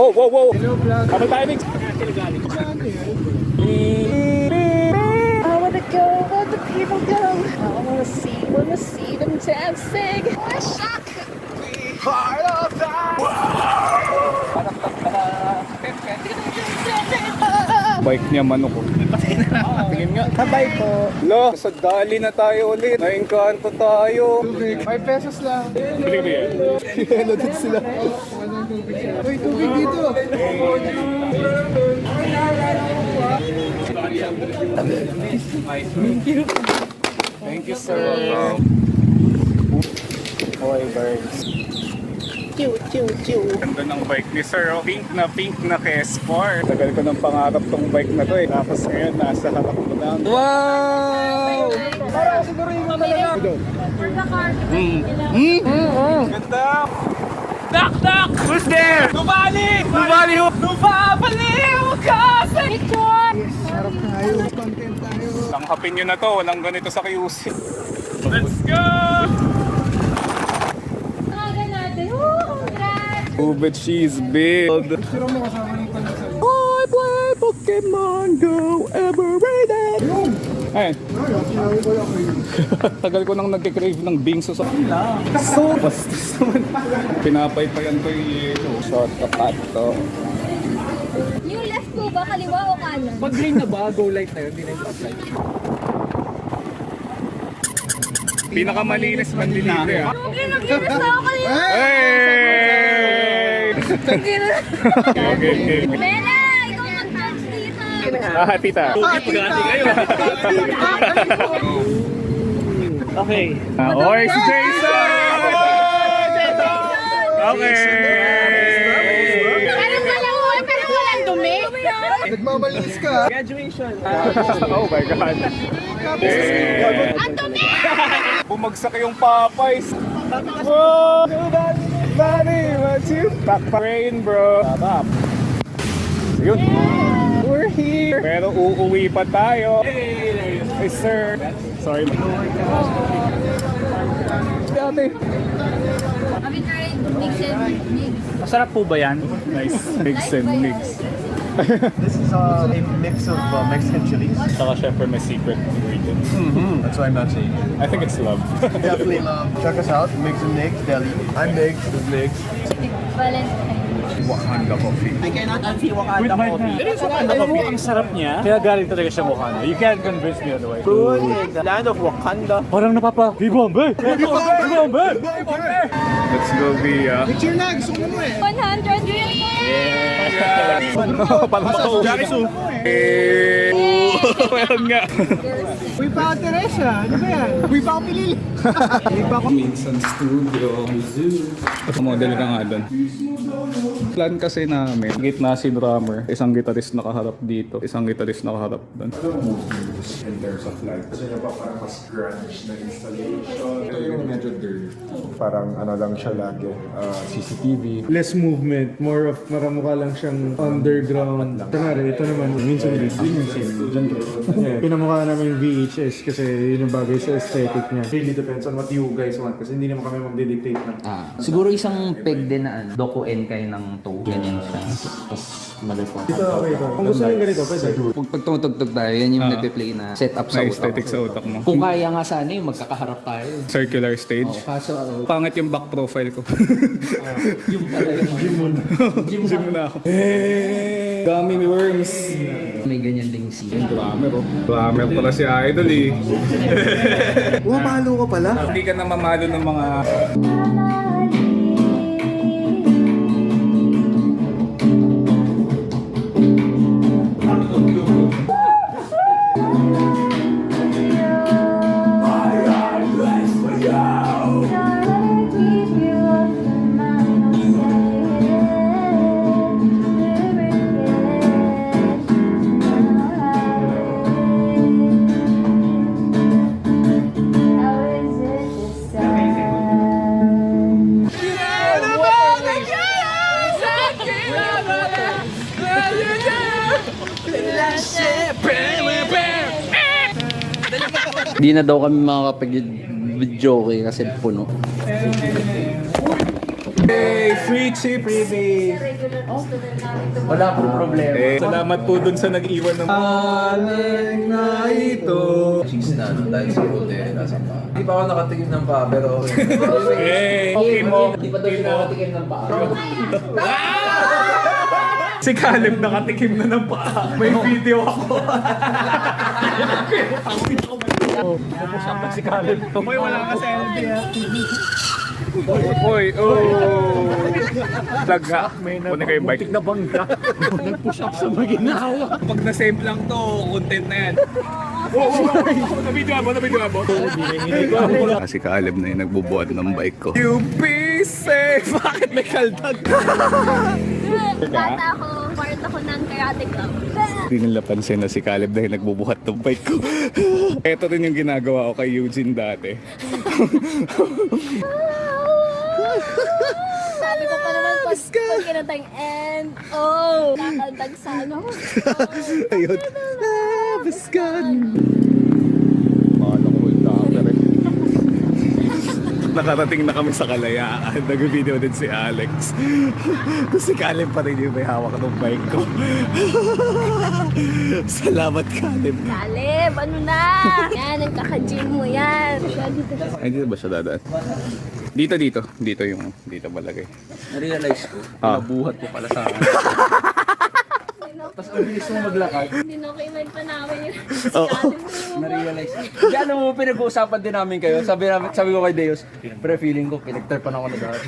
Oh, wow, wow. Hello, vlog. Ano timing? I wanna go where the people go. I wanna see them dancing. Shock. Heart of that. Bike niya manok ko. Tingin nga. Sabay po. Lo, sa dali na tayo ulit. Naingkanto tayo. Tubig. 5 pesos lang. Bili. Hello din sila. Uy, tubig dito. Thank you, sir. Hoy, birds. Ganda ng bike ni Sir. Oh. Pink na K-Sport. Tagal ko ng pangarap tong bike na to eh. Tapos ngayon, nasa harap ko lang. Wow! Para siguro yung mga talaga. Ganda! Knock! Who's there? Nobody kasi! Picture! Yes, sarap tayo. Content tayo. Langhapin nyo na to. Walang ganito sa QC. Let's go! Tawagan natin. Woo! Congrats! Oh, but she's big. Sino mo kasama ng pandasal? I play Pokemon Go every day. Ayun. Sinabi ko lang kayo. Tagal ko nang nagkikrave ng bingso sa so bastos naman. Pinapaypayan ko yung yelo. Shortcut to. Yung left ko ba, kaliwa o kanan? Pag green na ba, go light na yun, hindi na yung apply. Pinakamalinis man delivery ah. Okay, naglinis na ako kanina. Hey! Okay. Mela, ikaw mag-touch dito. Ah, tita. Okay. Or si Jason! Okay. Parang malawan, pero walang dumi. Nagmamalis ka. Graduation. Oh my God. Ang dumi! Bumagsak yung Popeyes. Whoa! Nobody wants you. Rain, bro. Stop. Yun. We're here. Pero uuwi pa tayo. Hey, sir. Sorry. Ate. Have you tried mix and mix? Masarap po ba yan? Nice. Mix and mix. This is a mix of Mexican chilies. Saka syempre may secret ingredient. That's why I'm not saying it. I think it's love. Definitely love. Check us out, Migs and Nigs Deli. I'm Migs. This is Nigs. Valentine. Wakanda coffee. I cannot unsee Wakanda coffee. It is Wakanda coffee. Ang sarap niya. Kaya galing talaga siya Wakanda. You can't convince me otherwise. Good. The land of Wakanda. Parang napapa. Hibombe! Hibombe! Let's go, Via. Picture na, gusto mo eh. 100 real Parang makauwi. Meron nga. Uy pa ka Teresa, ano ba yan? Uy pa ako pinili. Uy pa ako. Minsan studio, zoo. Model ka nga doon. Plan kasi namin, gitna si drummer, isang gitarist nakaharap dito, isang gitarist nakaharap doon. In terms of light. Kasi nga ba parang mas grunge na installation. Ito yung medyo dirt. Parang ano lang siya lagi. CCTV. Less movement, more of maramukha lang siyang underground. Kunwari, ito naman, minsan pinamukha namin yung VHS kasi yun yung bagay sa aesthetic niya. Really depends on what you guys want kasi hindi naman kami magdidictate na. Siguro isang peg din na Doku N-Kai ng toe. Ganyan siya. Ito, okay ito. Kung gusto nyo ganito, pwede. Pag tumutugtog tayo, yan yung nagpe-play na setup sa May utak. aesthetic sa utak mo. Kung kaya nga sana yung magkakaharap tayo. Circular stage. Kaso, Pangit yung back profile ko. yung pala yung Gym na ako. Hey! Gummy worms. may ganyan ding scene. Drummer oh. Drummer pala si Idol eh. Pumalo ka pala? Hindi ka na mamalo ng mga... Di na daw kami makakapag-video kasi puno. Hey, free chips! Wala pong problema. Eh, salamat po dun sa nag-iwan ng aling na ito. Cheese na nung dahil sa puti, nasa pa. Hindi pa ako nakatikim ng pa, pero Eh, okay mo. Hindi pa daw siya nakatikim ng pa. Si Caleb nakatikim na ng paa. May video ako. Usapan si Caleb. Hoy, wala ka sa LB Hoy, oh. Laga. Kunin kayo bike. Na bangga. Nag-push up sa maginawa. Pag na-save lang to, content na yan. Nabidyo mo. Si Caleb na yung nagbubuhat ng bike ko. You be safe! Bakit may kaldag? Bata ako, part ako ng karate club. Hindi nila pansin na si Caleb dahil nagbubuhat ng bike ko. Ito rin yung ginagawa ko kay Eugene dati. Sabi ko pa naman pag kinatang and kakantag sa ano. Ayun. Baskan! Mahal ako ultaker eh. Nakarating na kami sa Kalayaan. Nag-video din si Alex. Tapos si Caleb pa rin yung may hawak ng bike ko. Salamat, Caleb. Caleb, ano na? Yan, ang kaka-gym mo yan. Ay, dito ba siya dadaan? Dito yung, dito balagay. Na-realize ko, nabuhat ko pala sa akin. Tapos ang bilis mong maglakad, Hindi na okay pa namin yun. na-realize. Hindi, alam mo, pinag-uusapan din namin kayo. Sabi ko kay Deus, pero feeling ko, pinagtarpan ako na dati.